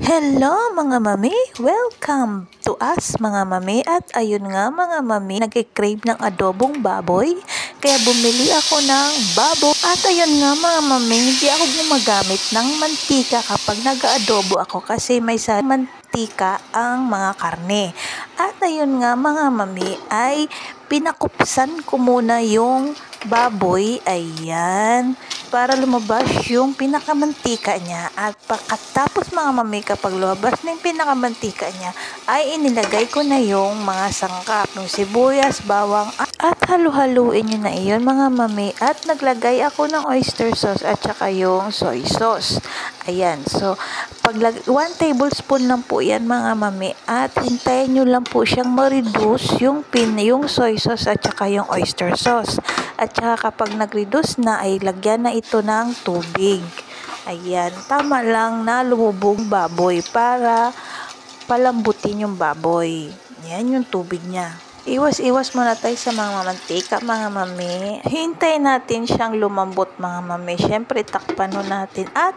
Hello mga mami! Welcome to us mga mami. At ayun nga mga mami, nag-crave ng adobong baboy. Kaya bumili ako ng baboy. At ayun nga mga mami, hindi ako gumagamit ng mantika kapag nag-adobo ako kasi may mantika ang mga karne. At ayun nga mga mami, ay pinakupsan ko muna yung baboy. Ayan, para lumabas yung pinakamantika niya. At pagkatapos mga mami, kapag lumabas na yung pinakamantika niya, ay inilagay ko na yung mga sangkap, yung sibuyas, bawang, at halu-haluin nyo na iyon mga mami. At naglagay ako ng oyster sauce at saka yung soy sauce. Ayan, so 1 tablespoon lang po yan mga mami. At hintayin nyo lang po siyang ma-reduce yung soy sauce at saka yung oyster sauce. At saka kapag nag-reduce na, ay lagyan na ito ng tubig. Ayan, tama lang na lumubog baboy para palambutin yung baboy. Ayan yung tubig niya. Iwas-iwas muna tayo sa mga mantika mga mami. Hintayin natin siyang lumambot mga mami. Siyempre takpan nun natin. At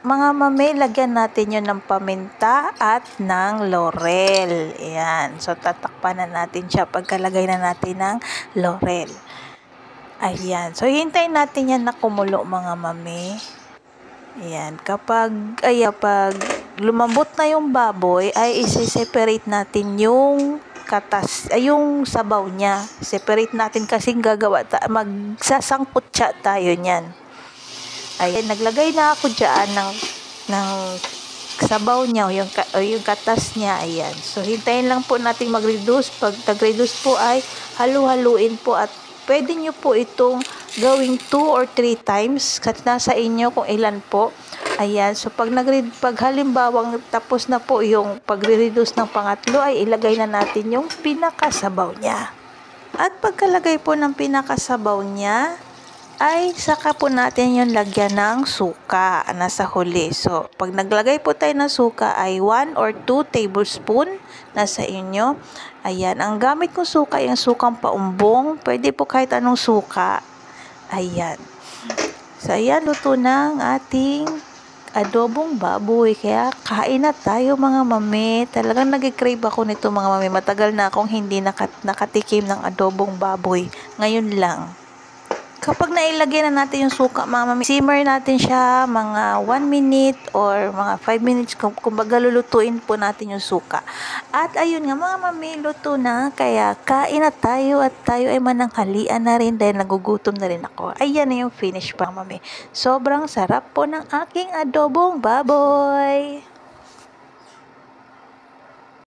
mga mami, lagyan natin yun ng paminta at ng laurel. Ayan. So tatakpan na natin siya pagkalagay na natin ng laurel. Ayan. So hintayin natin yan na kumulo mga mami. Ayan. Kapag lumambot na yung baboy, ay isi-separate natin yung yung sabaw niya. Separate natin kasi magsasangkot siya tayo niyan. Ayan, naglagay na ako dyan ng sabaw niya o yung katas niya. Ayan. So, hintayin lang po natin mag-reduce. Pag nag-reduce po ay halu-haluin po at pwede nyo po itong gawing 2 or 3 times. Nasa inyo kung ilan po. Ayan, so pag halimbawang tapos na po yung pagre-reduce ng pangatlo, ay ilagay na natin yung pinakasabaw niya. At pagkalagay po ng pinakasabaw niya, ay saka po natin yung lagyan ng suka nasa huli. So, pag naglagay po tayo ng suka ay 1 or 2 tablespoon nasa inyo. Ayan, ang gamit kong suka ay yung sukang paumbong. Pwede po kahit anong suka. Ayan. So, ayan, luto na ang ating adobong baboy. Kaya kain na tayo mga mami. Talagang nag-crave ako nito mga mami. Matagal na akong hindi nakatikim ng adobong baboy. Ngayon lang. Kapag nailagay na natin yung suka mga mami, simmer natin siya mga 1 minute or mga 5 minutes. Kumbaga lulutuin po natin yung suka. At ayun nga mga mami, luto na. Kaya kain na tayo at tayo ay mananghalian na rin dahil nagugutom na rin ako. Ayan na yung finish pa mami. Sobrang sarap po ng aking adobong baboy.